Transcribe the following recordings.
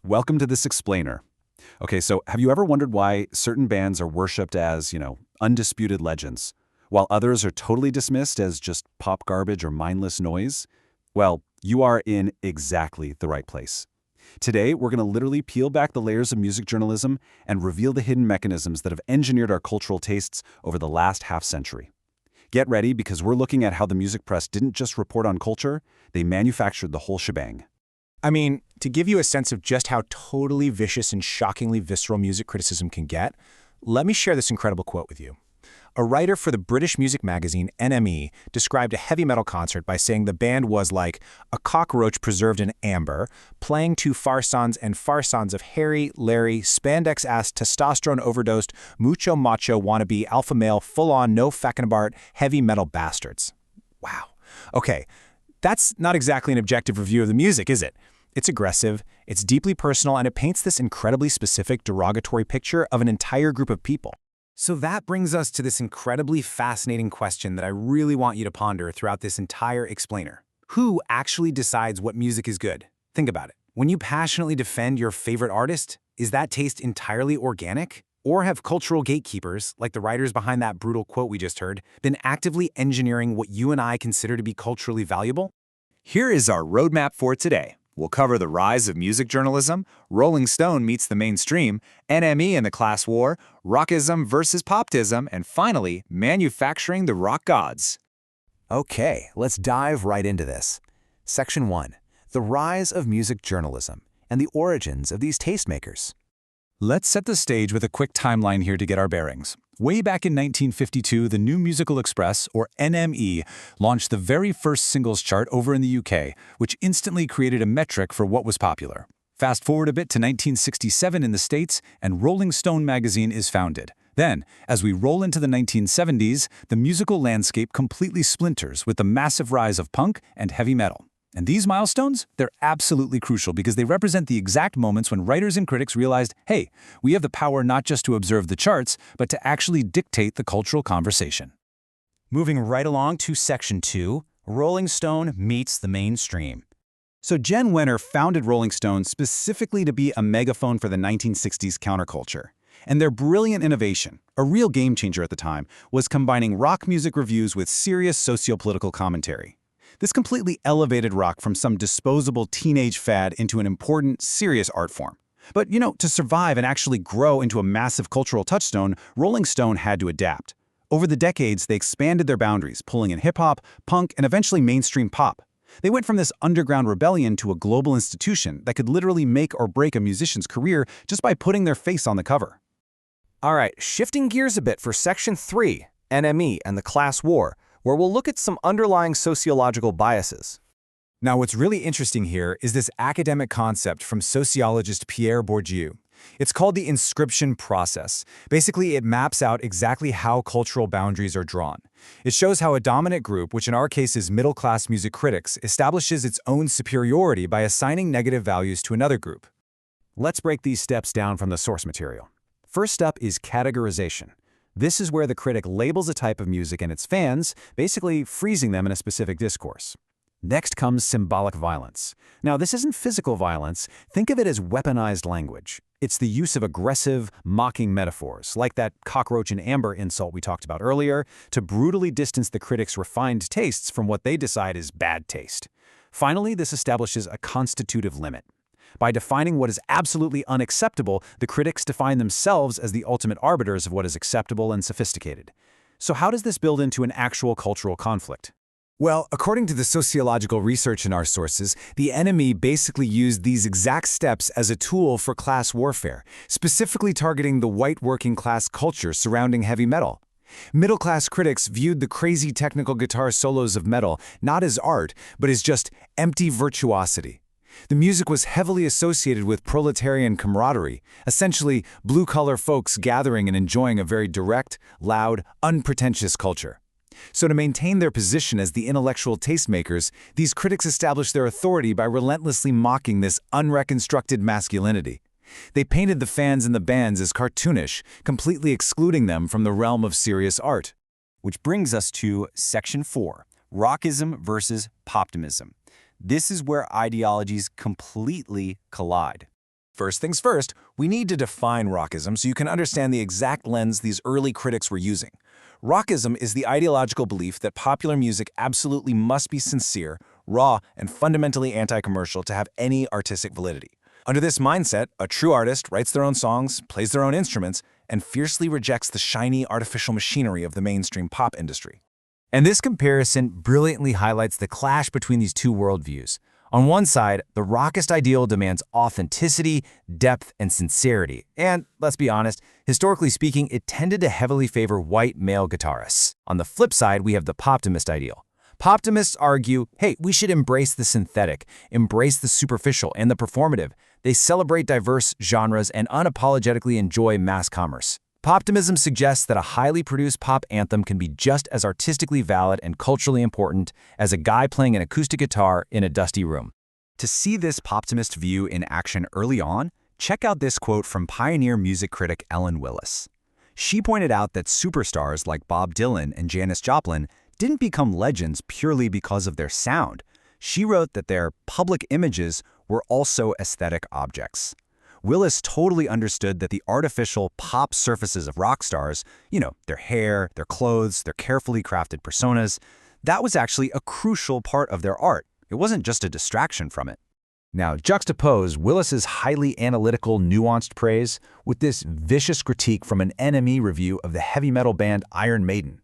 Welcome to this explainer. Okay, so have you ever wondered why certain bands are worshipped as, undisputed legends, while others are totally dismissed as just pop garbage or mindless noise? Well, you are in exactly the right place. Today, we're going to literally peel back the layers of music journalism and reveal the hidden mechanisms that have engineered our cultural tastes over the last half-century. Get ready, because we're looking at how the music press didn't just report on culture, they manufactured the whole shebang. I mean, to give you a sense of just how totally vicious and shockingly visceral music criticism can get, let me share this incredible quote with you. A writer for the British music magazine NME described a heavy metal concert by saying the band was like a cockroach preserved in amber, playing to farsons and farsons of hairy, Larry, spandex-ass, testosterone-overdosed, mucho macho wannabe, alpha male, full-on, no Fackenbart, heavy metal bastards. Wow. Okay, that's not exactly an objective review of the music, is it? It's aggressive, it's deeply personal, and it paints this incredibly specific, derogatory picture of an entire group of people. So that brings us to this incredibly fascinating question that I really want you to ponder throughout this entire explainer. Who actually decides what music is good? Think about it. When you passionately defend your favorite artist, is that taste entirely organic? Or have cultural gatekeepers, like the writers behind that brutal quote we just heard, been actively engineering what you and I consider to be culturally valuable? Here is our roadmap for today. We'll cover the rise of music journalism, Rolling Stone meets the mainstream, NME and the class war, rockism versus poptism, and finally, manufacturing the rock gods. Okay, let's dive right into this. Section 1. The rise of music journalism and the origins of these tastemakers. Let's set the stage with a quick timeline here to get our bearings. Way back in 1952, the New Musical Express, or NME, launched the very first singles chart over in the UK, which instantly created a metric for what was popular. Fast forward a bit to 1967 in the States, and Rolling Stone magazine is founded. Then, as we roll into the 1970s, the musical landscape completely splinters with the massive rise of punk and heavy metal. And these milestones, they're absolutely crucial because they represent the exact moments when writers and critics realized, hey, we have the power not just to observe the charts, but to actually dictate the cultural conversation. Moving right along to Section 2, Rolling Stone meets the mainstream. So Jen Wenner founded Rolling Stone specifically to be a megaphone for the 1960s counterculture. And their brilliant innovation, a real game changer at the time, was combining rock music reviews with serious socio-political commentary. This completely elevated rock from some disposable teenage fad into an important, serious art form. But, to survive and actually grow into a massive cultural touchstone, Rolling Stone had to adapt. Over the decades, they expanded their boundaries, pulling in hip-hop, punk, and eventually mainstream pop. They went from this underground rebellion to a global institution that could literally make or break a musician's career just by putting their face on the cover. All right, shifting gears a bit for Section 3, NME and the class war, where we'll look at some underlying sociological biases. Now, what's really interesting here is this academic concept from sociologist Pierre Bourdieu. It's called the inscription process. Basically, it maps out exactly how cultural boundaries are drawn. It shows how a dominant group, which in our case is middle-class music critics, establishes its own superiority by assigning negative values to another group. Let's break these steps down from the source material. First up is categorization. This is where the critic labels a type of music and its fans, basically freezing them in a specific discourse. Next comes symbolic violence. Now, this isn't physical violence. Think of it as weaponized language. It's the use of aggressive, mocking metaphors, like that cockroach and amber insult we talked about earlier, to brutally distance the critic's refined tastes from what they decide is bad taste. Finally, this establishes a constitutive limit. By defining what is absolutely unacceptable, the critics define themselves as the ultimate arbiters of what is acceptable and sophisticated. So how does this build into an actual cultural conflict? Well, according to the sociological research in our sources, the enemy basically used these exact steps as a tool for class warfare, specifically targeting the white working class culture surrounding heavy metal. Middle-class critics viewed the crazy technical guitar solos of metal not as art, but as just empty virtuosity. The music was heavily associated with proletarian camaraderie, essentially blue-collar folks gathering and enjoying a very direct, loud, unpretentious culture. So to maintain their position as the intellectual tastemakers, these critics established their authority by relentlessly mocking this unreconstructed masculinity. They painted the fans and the bands as cartoonish, completely excluding them from the realm of serious art. Which brings us to Section 4, Rockism versus Poptimism. This is where ideologies completely collide. First things first, we need to define rockism so you can understand the exact lens these early critics were using. Rockism is the ideological belief that popular music absolutely must be sincere, raw, and fundamentally anti-commercial to have any artistic validity. Under this mindset, a true artist writes their own songs, plays their own instruments, and fiercely rejects the shiny, artificial machinery of the mainstream pop industry. And this comparison brilliantly highlights the clash between these two worldviews. On one side, the rockist ideal demands authenticity, depth, and sincerity. And let's be honest, historically speaking, it tended to heavily favor white male guitarists. On the flip side, we have the poptimist ideal. Poptimists argue, hey, we should embrace the synthetic, embrace the superficial and the performative. They celebrate diverse genres and unapologetically enjoy mass commerce. Poptimism suggests that a highly produced pop anthem can be just as artistically valid and culturally important as a guy playing an acoustic guitar in a dusty room. To see this poptimist view in action early on, check out this quote from pioneer music critic Ellen Willis. She pointed out that superstars like Bob Dylan and Janis Joplin didn't become legends purely because of their sound. She wrote that their public images were also aesthetic objects. Willis totally understood that the artificial pop surfaces of rock stars, their hair, their clothes, their carefully crafted personas, that was actually a crucial part of their art. It wasn't just a distraction from it. Now, juxtapose Willis's highly analytical, nuanced praise with this vicious critique from an NME review of the heavy metal band Iron Maiden.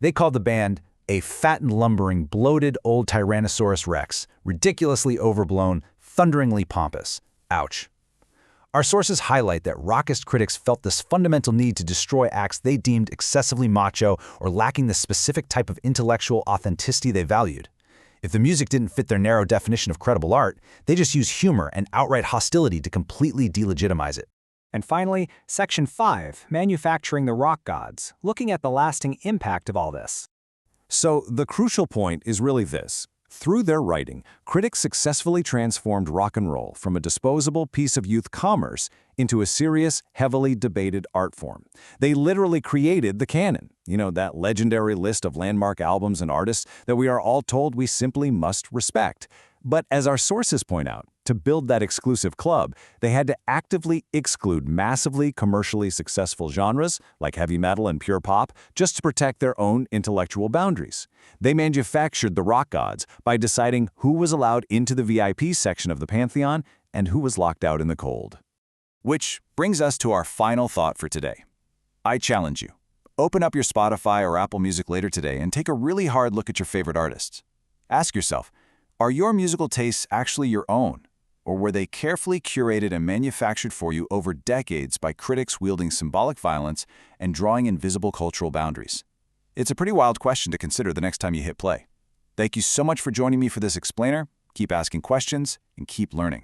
They called the band a fat and lumbering, bloated old Tyrannosaurus Rex, ridiculously overblown, thunderingly pompous. Ouch. Our sources highlight that rockist critics felt this fundamental need to destroy acts they deemed excessively macho or lacking the specific type of intellectual authenticity they valued. If the music didn't fit their narrow definition of credible art, they just used humor and outright hostility to completely delegitimize it. And finally, Section 5, Manufacturing the Rock Gods, looking at the lasting impact of all this. So the crucial point is really this. Through their writing, critics successfully transformed rock and roll from a disposable piece of youth commerce into a serious, heavily debated art form. They literally created the canon, that legendary list of landmark albums and artists that we are all told we simply must respect. But as our sources point out, to build that exclusive club, they had to actively exclude massively commercially successful genres like heavy metal and pure pop just to protect their own intellectual boundaries. They manufactured the rock gods by deciding who was allowed into the VIP section of the pantheon and who was locked out in the cold. Which brings us to our final thought for today. I challenge you. Open up your Spotify or Apple Music later today and take a really hard look at your favorite artists. Ask yourself, are your musical tastes actually your own? Or were they carefully curated and manufactured for you over decades by critics wielding symbolic violence and drawing invisible cultural boundaries? It's a pretty wild question to consider the next time you hit play. Thank you so much for joining me for this explainer. Keep asking questions and keep learning.